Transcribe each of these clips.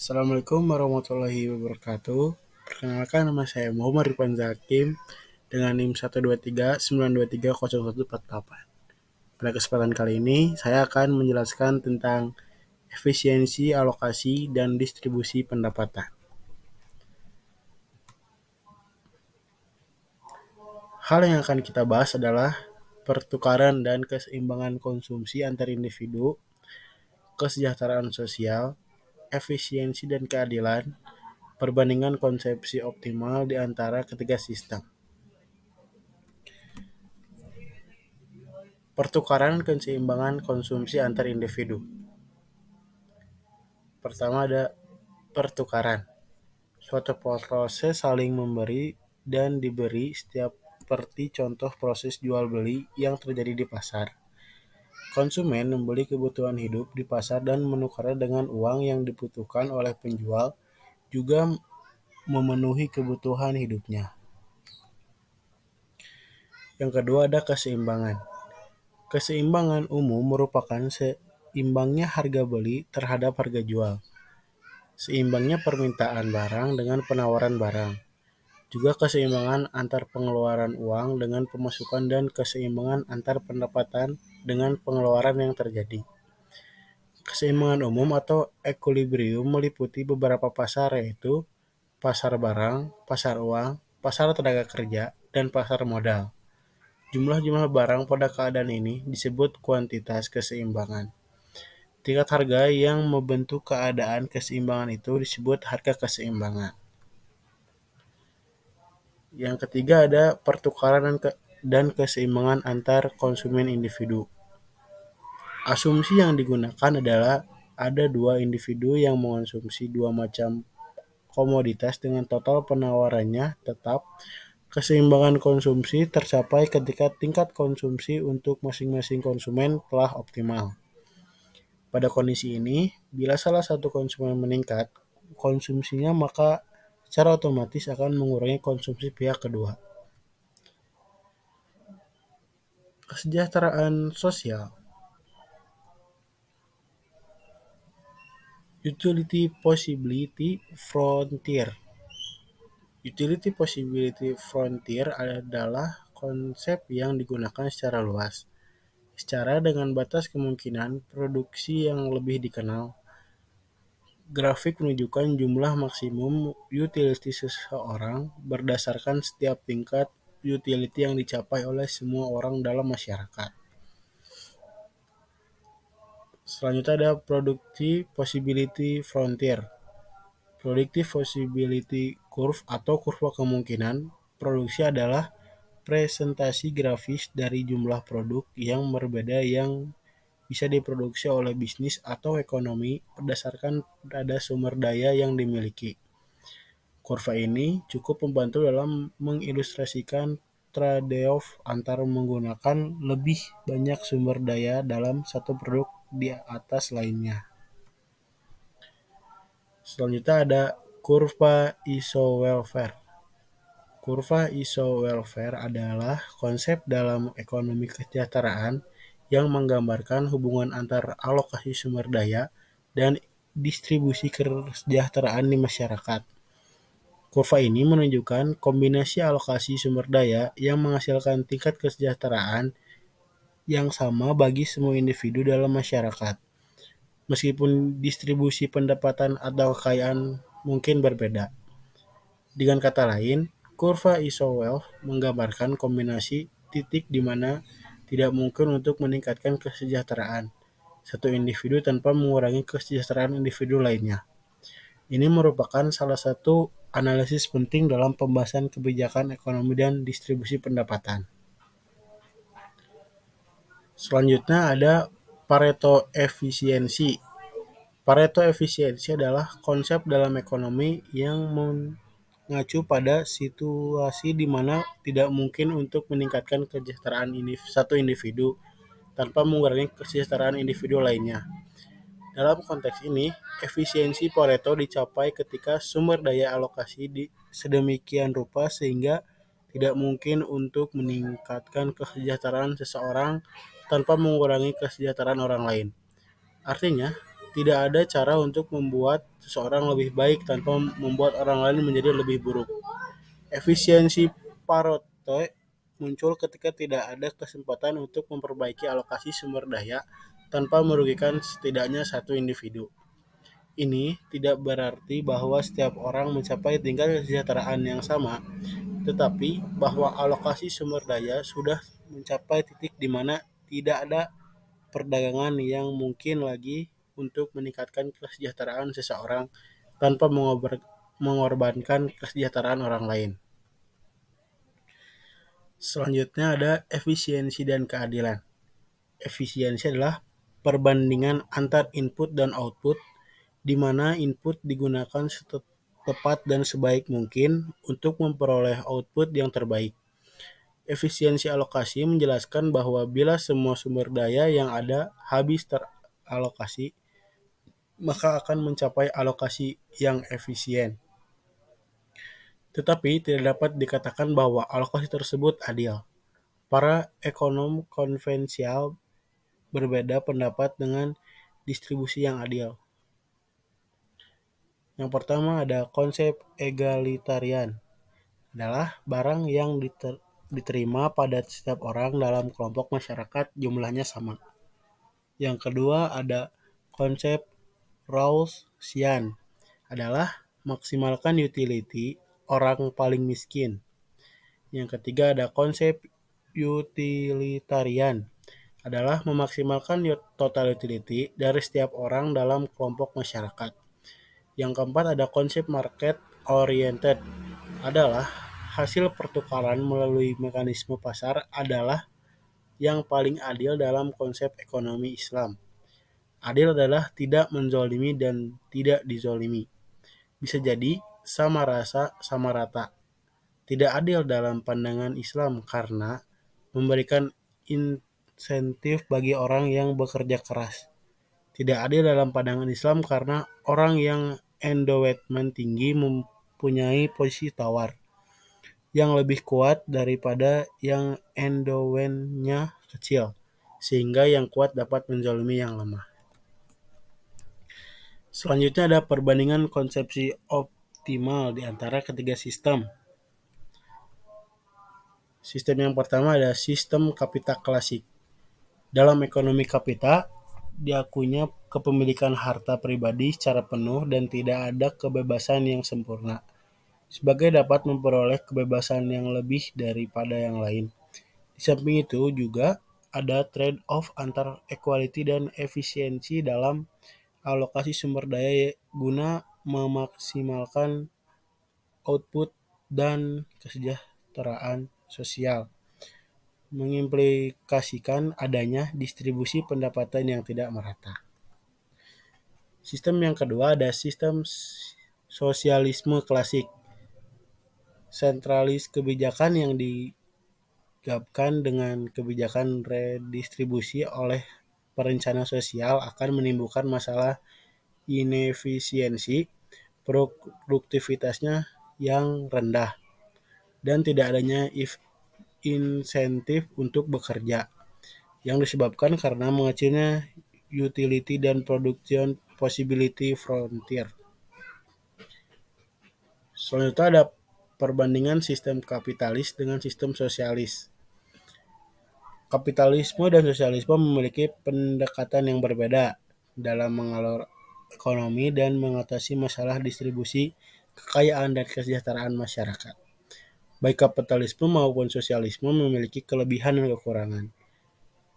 Assalamualaikum warahmatullahi wabarakatuh. Perkenalkan, nama saya Muhammad Rifan Zakim dengan NIM 12392301148. Pada kesempatan kali ini, saya akan menjelaskan tentang efisiensi alokasi dan distribusi pendapatan. Hal yang akan kita bahas adalah pertukaran dan keseimbangan konsumsi antar individu, kesejahteraan sosial, efisiensi dan keadilan, perbandingan konsepsi optimal di antara ketiga sistem. Pertukaran dan keseimbangan konsumsi antar individu. Pertama ada pertukaran. Suatu proses saling memberi dan diberi setiap seperti contoh proses jual beli yang terjadi di pasar. Konsumen membeli kebutuhan hidup di pasar dan menukarnya dengan uang yang dibutuhkan oleh penjual juga memenuhi kebutuhan hidupnya. Yang kedua ada keseimbangan. Keseimbangan umum merupakan seimbangnya harga beli terhadap harga jual. Seimbangnya permintaan barang dengan penawaran barang. Juga keseimbangan antar pengeluaran uang dengan pemasukan dan keseimbangan antar pendapatan dengan pengeluaran yang terjadi. Keseimbangan umum atau equilibrium meliputi beberapa pasar yaitu pasar barang, pasar uang, pasar tenaga kerja, dan pasar modal. Jumlah-jumlah barang pada keadaan ini disebut kuantitas keseimbangan. Tingkat harga yang membentuk keadaan keseimbangan itu disebut harga keseimbangan. Yang ketiga ada pertukaran dan keseimbangan antar konsumen individu. Asumsi yang digunakan adalah ada dua individu yang mengonsumsi dua macam komoditas dengan total penawarannya tetap. Keseimbangan konsumsi tercapai ketika tingkat konsumsi untuk masing-masing konsumen telah optimal. Pada kondisi ini, bila salah satu konsumen meningkat konsumsinya, maka secara otomatis akan mengurangi konsumsi pihak kedua. Kesejahteraan sosial. Utility Possibility Frontier. Utility Possibility Frontier adalah konsep yang digunakan secara luas, secara dengan batas kemungkinan produksi yang lebih dikenal. Grafik menunjukkan jumlah maksimum utility seseorang berdasarkan setiap tingkat utility yang dicapai oleh semua orang dalam masyarakat. Selanjutnya ada Productive Possibility Frontier. Productive Possibility Curve atau kurva kemungkinan produksi adalah presentasi grafis dari jumlah produk yang berbeda yang bisa diproduksi oleh bisnis atau ekonomi berdasarkan pada sumber daya yang dimiliki. Kurva ini cukup membantu dalam mengilustrasikan trade-off antara menggunakan lebih banyak sumber daya dalam satu produk di atas lainnya. Selanjutnya ada kurva iso-welfare. Kurva iso-welfare adalah konsep dalam ekonomi kesejahteraan yang menggambarkan hubungan antara alokasi sumber daya dan distribusi kesejahteraan di masyarakat. Kurva ini menunjukkan kombinasi alokasi sumber daya yang menghasilkan tingkat kesejahteraan yang sama bagi semua individu dalam masyarakat, meskipun distribusi pendapatan atau kekayaan mungkin berbeda. Dengan kata lain, kurva iso-welfare menggambarkan kombinasi titik di mana tidak mungkin untuk meningkatkan kesejahteraan satu individu tanpa mengurangi kesejahteraan individu lainnya. Ini merupakan salah satu analisis penting dalam pembahasan kebijakan ekonomi dan distribusi pendapatan. Selanjutnya ada Pareto efisiensi. Pareto efisiensi adalah konsep dalam ekonomi yang mengacu pada situasi di mana tidak mungkin untuk meningkatkan kesejahteraan satu individu tanpa mengurangi kesejahteraan individu lainnya. Dalam konteks ini, efisiensi Pareto dicapai ketika sumber daya alokasi sedemikian rupa sehingga tidak mungkin untuk meningkatkan kesejahteraan seseorang tanpa mengurangi kesejahteraan orang lain. Artinya, Tidak ada cara untuk membuat seseorang lebih baik tanpa membuat orang lain menjadi lebih buruk. Efisiensi Pareto muncul ketika tidak ada kesempatan untuk memperbaiki alokasi sumber daya tanpa merugikan setidaknya satu individu. Ini tidak berarti bahwa setiap orang mencapai tingkat kesejahteraan yang sama, tetapi bahwa alokasi sumber daya sudah mencapai titik di mana tidak ada perdagangan yang mungkin lagi untuk meningkatkan kesejahteraan seseorang tanpa mengorbankan kesejahteraan orang lain. Selanjutnya ada efisiensi dan keadilan. Efisiensi adalah perbandingan antar input dan output, di mana input digunakan tepat dan sebaik mungkin untuk memperoleh output yang terbaik. Efisiensi alokasi menjelaskan bahwa bila semua sumber daya yang ada habis teralokasi, maka akan mencapai alokasi yang efisien. Tetapi tidak dapat dikatakan bahwa alokasi tersebut adil. Para ekonom konvensional berbeda pendapat dengan distribusi yang adil. Yang pertama ada konsep egalitarian, adalah barang yang diterima pada setiap orang dalam kelompok masyarakat jumlahnya sama. Yang kedua ada konsep Rawlsian, adalah maksimalkan utility orang paling miskin. Yang ketiga ada konsep utilitarian, adalah memaksimalkan total utility dari setiap orang dalam kelompok masyarakat. Yang keempat ada konsep market oriented, adalah hasil pertukaran melalui mekanisme pasar adalah yang paling adil dalam konsep ekonomi Islam. Adil adalah tidak menzolimi dan tidak dizolimi. Bisa jadi sama rasa, sama rata. Tidak adil dalam pandangan Islam karena memberikan insentif bagi orang yang bekerja keras. Tidak adil dalam pandangan Islam karena orang yang endowment tinggi mempunyai posisi tawar yang lebih kuat daripada yang endowmentnya kecil, sehingga yang kuat dapat menzalimi yang lemah. Selanjutnya ada perbandingan konsepsi optimal di antara ketiga sistem. Sistem yang pertama ada sistem kapita klasik. Dalam ekonomi kapita, diakuinya kepemilikan harta pribadi secara penuh dan tidak ada kebebasan yang sempurna, sebagai dapat memperoleh kebebasan yang lebih daripada yang lain. Di samping itu juga ada trade-off antara equality dan efisiensi dalam alokasi sumber daya guna memaksimalkan output dan kesejahteraan sosial, mengimplikasikan adanya distribusi pendapatan yang tidak merata. Sistem yang kedua ada sistem sosialisme klasik. Sentralis kebijakan yang digabungkan dengan kebijakan redistribusi oleh perencana sosial akan menimbulkan masalah inefisiensi, produktivitasnya yang rendah, dan tidak adanya insentif untuk bekerja, yang disebabkan karena mengecilnya utility dan production possibility frontier. Selanjutnya ada perbandingan sistem kapitalis dengan sistem sosialis. Kapitalisme dan sosialisme memiliki pendekatan yang berbeda dalam mengelola ekonomi dan mengatasi masalah distribusi kekayaan dan kesejahteraan masyarakat. Baik kapitalisme maupun sosialisme memiliki kelebihan dan kekurangan,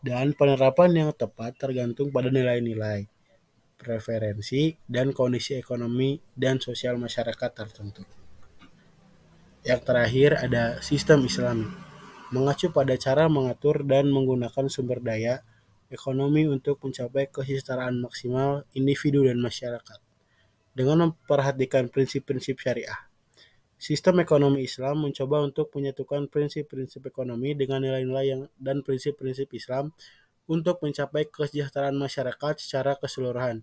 dan penerapan yang tepat tergantung pada nilai-nilai, preferensi, dan kondisi ekonomi dan sosial masyarakat tertentu. Yang terakhir ada sistem Islami, mengacu pada cara mengatur dan menggunakan sumber daya ekonomi untuk mencapai kesejahteraan maksimal individu dan masyarakat dengan memperhatikan prinsip-prinsip syariah. Sistem ekonomi Islam mencoba untuk menyatukan prinsip-prinsip ekonomi dengan nilai-nilai dan prinsip-prinsip Islam untuk mencapai kesejahteraan masyarakat secara keseluruhan.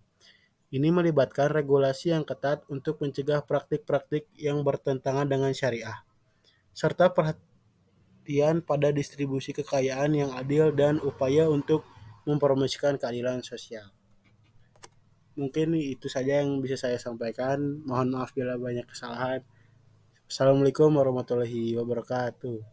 Ini melibatkan regulasi yang ketat untuk mencegah praktik-praktik yang bertentangan dengan syariah, serta perhatian pada distribusi kekayaan yang adil dan upaya untuk mempromosikan keadilan sosial. mungkin itu saja yang bisa saya sampaikan. Mohon maaf bila banyak kesalahan. Assalamualaikum warahmatullahi wabarakatuh.